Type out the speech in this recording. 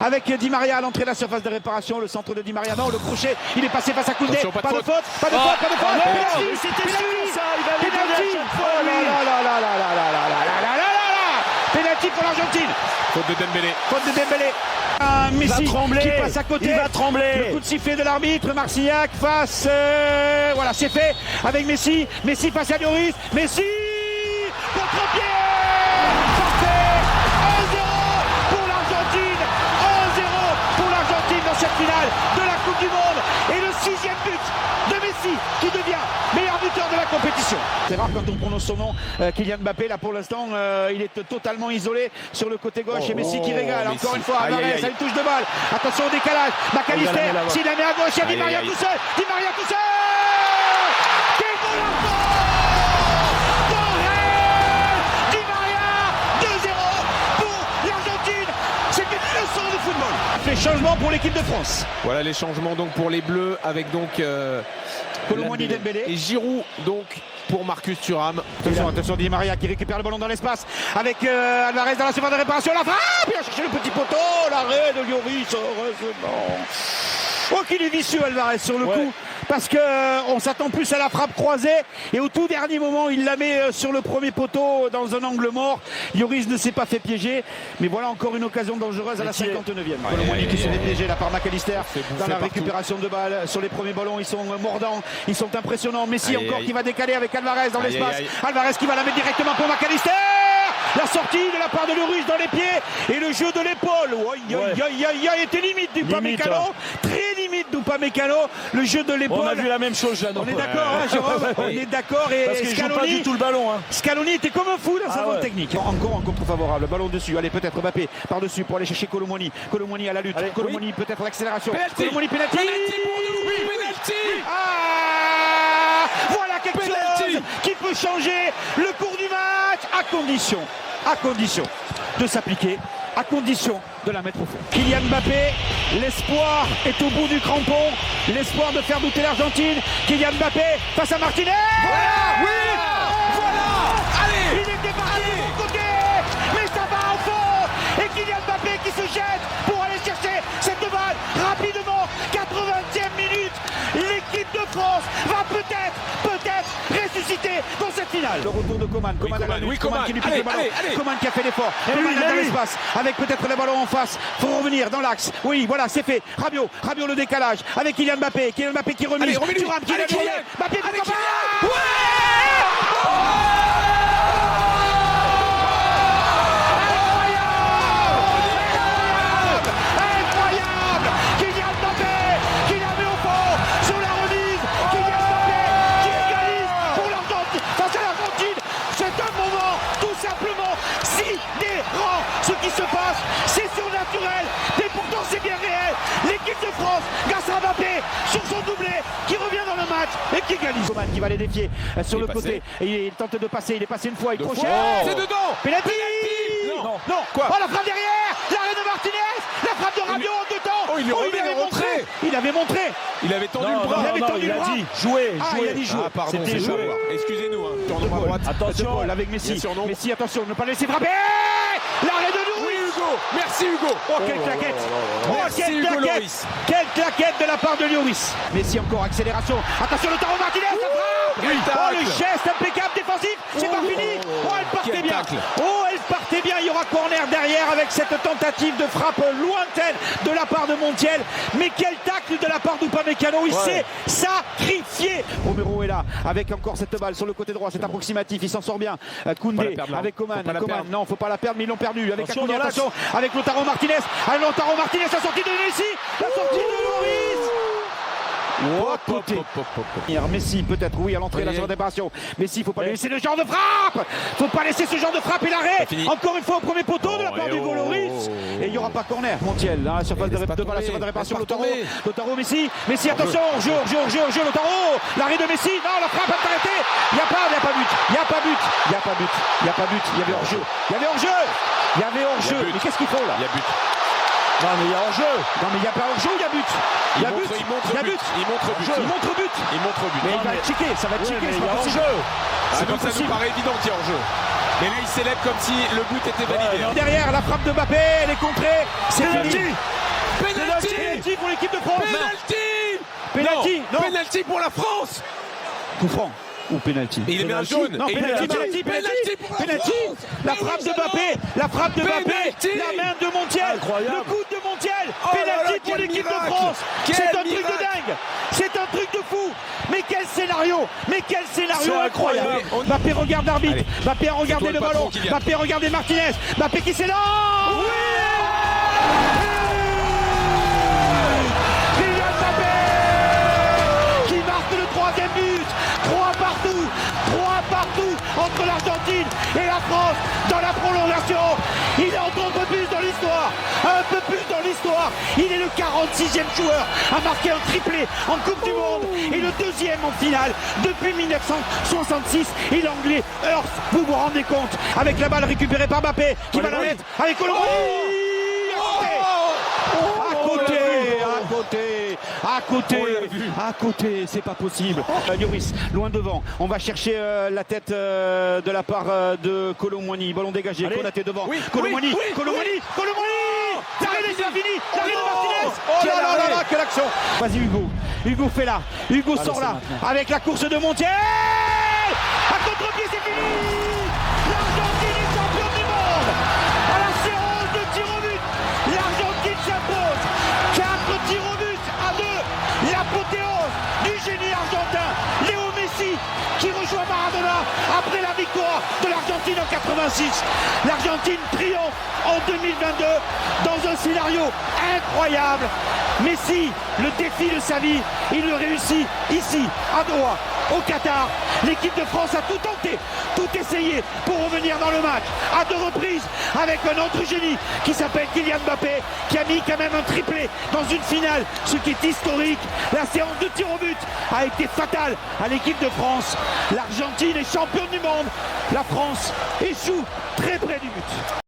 Avec Di Maria à l'entrée de la surface de réparation, le centre de Di Maria, non, le crochet, il est passé face à Koundé, pas de faute, pas de faute, pas de faute, penalty, c'était sûr ça, il va aller à chaque fois. Penalty pour l'Argentine. Faute de Dembélé. Faute de Dembélé. Messi qui passe à côté. Il va trembler. Le coup de sifflet de l'arbitre, Marcignac face, voilà, c'est fait avec Messi. Messi face à Lloris. Messi contre-pied. Cette finale de la Coupe du Monde et le 6e but de Messi qui devient meilleur buteur de la compétition. C'est rare quand on prononce son nom, Kylian Mbappé. Là pour l'instant il est totalement isolé sur le côté gauche et Messi qui régale encore une fois. Alvarez, ça une touche de balle. Attention au décalage. McAllister, s'il la met à gauche, il y a Di Maria tout seul. Di Maria tout seul. Quel bon enfant Di Maria 2-0 pour l'Argentine. C'est une leçon de football. Les changements pour l'équipe de France. Voilà les changements donc pour les Bleus avec donc Kolo Muani, Dembélé et Giroud donc pour Marcus Thuram. Attention Di Maria qui récupère le ballon dans l'espace avec Alvarez dans la surface de réparation. La frappe, il a cherché le petit poteau, l'arrêt de Lloris, heureusement. Oh qu'il est vicieux Alvarez sur le coup, parce que on s'attend plus à la frappe croisée et au tout dernier moment il la met sur le premier poteau dans un angle mort. Lloris ne s'est pas fait piéger, mais voilà encore une occasion dangereuse à la 59e. Kolo Muani qui se fait piéger là par McAllister dans la récupération de balles sur les premiers ballons. Ils sont mordants, ils sont impressionnants. Messi encore qui va décaler avec Alvarez dans l'espace. Alvarez qui va la mettre directement pour McAllister. La sortie de la part de Lloris dans les pieds et le jeu de l'épaule. Était limite d'Upamecano, très limite d'Upamecano. Le jeu de l'épaule. On a vu la même chose, Jeannot. On est d'accord, hein, Jérôme. On est d'accord. Et parce qu'il joue pas du tout le ballon. Scaloni était comme un fou dans sa bonne technique. Encore un contre favorable. Ballon dessus. Allez, peut-être Mbappé par-dessus pour aller chercher Kolo Muani. Kolo Muani à la lutte. Kolo Muani peut-être l'accélération. Kolo Muani penalty. Voilà quelque chose qui peut changer le cours du match à condition de s'appliquer, à condition de la mettre au fond. Kylian Mbappé, l'espoir est au bout du crampon, l'espoir de faire douter l'Argentine. Kylian Mbappé face à Martinez. Voilà, oui, voilà. Allez, il était parti de mon côté, mais ça va au fond. Et Kylian Mbappé qui se jette pour aller chercher cette balle rapidement. 80e minute, l'équipe de France va peut-être ressusciter dans cette finale. Le retour de Coman, Coman qui lui pique le ballon, Coman qui a fait l'effort, Coman dans l'espace, avec peut-être le ballon en face, faut revenir dans l'axe, oui voilà c'est fait, Rabiot le décalage, avec Kylian Mbappé qui remise, Thuram qui l'a tourné, Mbappé pour Coman. Ce qui se passe, c'est surnaturel, mais pourtant c'est bien réel. L'équipe de France, grâce à Mbappé, sur son doublé, qui revient dans le match et qui égalise. Coman qui va les défier sur le côté. Et il tente de passer, il est passé une fois, il crochet. C'est dedans. Penalty. Non. Quoi? Oh la frappe derrière, l'arrêt de Martinez, la frappe de Rabiot en deux temps. Il avait montré. Il avait tendu le bras. Il a dit jouer. Il a dit jouer. Pardon, c'était jouer. Excusez-nous, tournons à droite. Attention avec Messi. Messi, attention, ne pas laisser frapper. L'arrêt de Lloris. Merci Hugo. Oh quelle claquette. Quelle claquette de la part de Lloris. Messi encore accélération. Attention Lautaro Martinez, ça frappe. Le geste impeccable défensif. C'est pas fini. Elle partait bien. Elle partait bien. Il y aura corner derrière avec cette tentative de frappe lointaine de la part de Montiel. Mais quel tacle de la part d'Upamecano. Il s'est sacrifié. Romero est là avec encore cette balle sur le côté droit. C'est approximatif. Il s'en sort bien. Koundé avec Coman. Non, faut pas la perdre, mais ils l'ont perdu avec Koundé. Attention avec Lautaro Martinez. Lautaro Martinez, la sortie de Messi, la sortie de Lloris. Messi peut-être à l'entrée de la réparation. Messi, faut pas lui laisser le genre de frappe. Faut pas laisser ce genre de frappe et l'arrêt. Encore une fois au premier poteau de la part du Lloris. Et il n'y aura pas corner. Montiel dans la surface de réparation. Lautaro Messi, attention, hors-jeu, Lautaro. L'arrêt de Messi, non, la frappe est arrêtée. Il n'y a pas but. Il y avait hors-jeu. Mais qu'est-ce qu'il faut là? Il y a but. Non mais il y a hors-jeu. Non mais il n'y a pas hors-jeu, il y a but. Il montre but. Mais il va checker, ça va checker. Il y a hors-jeu. Ça nous paraît évident qu'il y a hors-jeu. Mais là, il célèbre comme si le but était validé. Derrière, la frappe de Mbappé, elle est contrée. C'est Penalty. fini. Penalty pour l'équipe de France. Penalty. Non. Penalty pour la France. Coup franc ou penalty? Et il met un jaune. Non, Et penalty pour la France. La frappe de Mbappé, la frappe de Mbappé, Penalty. la main de Montiel, Incroyable. le coup de Montiel, Oh là là, penalty pour quel l'équipe de miracle. France. Quel C'est un truc miracle. de dingue, c'est un truc de fou. Mais quel scénario, C'est incroyable. incroyable. Mbappé regarde l'arbitre, Allez. Mbappé a regardé C'est le toi le ballon, patron, Kylian. Mbappé a regardé Martinez, Mbappé qui s'élance. Kylian Mbappé qui marque le troisième but. 3 partout entre l'Argentine et la France dans la prolongation. Il entre un peu plus dans l'histoire, un peu plus dans l'histoire. Il est le 46e joueur à marquer un triplé en Coupe du Monde et le deuxième en finale depuis 1966. Et l'Anglais Hurst, vous vous rendez compte, avec la balle récupérée par Mbappé qui va la mettre avec Colombo. À côté, c'est pas possible. Lloris, loin devant. On va chercher la tête de la part de Kolo Muani. Ballon dégagé. Allez. Konaté devant. Oui, Kolo oui, Muani. oui, Kolo Muani. oui. Kolo Muani. L'arrêt c'est fini. L'arrêt de non. Martinez. Oh là là là là, quelle action. Vas-y Hugo. Hugo fait là. Hugo Allez, sort c'est là. maintenant. Avec la course de Montiel. À contre-pied, c'est fini. L'Argentine est championne du monde. À la séance de tir au but, l'Argentine s'impose. 4 tirs au but à 2. L'apothéose du génie argentin. Léo Messi qui rejoint Maradona après la victoire de l'Argentine en 86. L'Argentine triomphe en 2022 dans un scénario incroyable. Messi, le défi de sa vie, il le réussit ici, à Doha, au Qatar. L'équipe de France a tout tenté, tout essayé pour revenir dans le match. À 2 reprises, avec un autre génie qui s'appelle Kylian Mbappé, qui a mis quand même un triplé dans une finale, ce qui est historique. La séance de tir au but a été fatale à l'équipe de France. L'Argentine est championne du monde. La France échoue très près du but.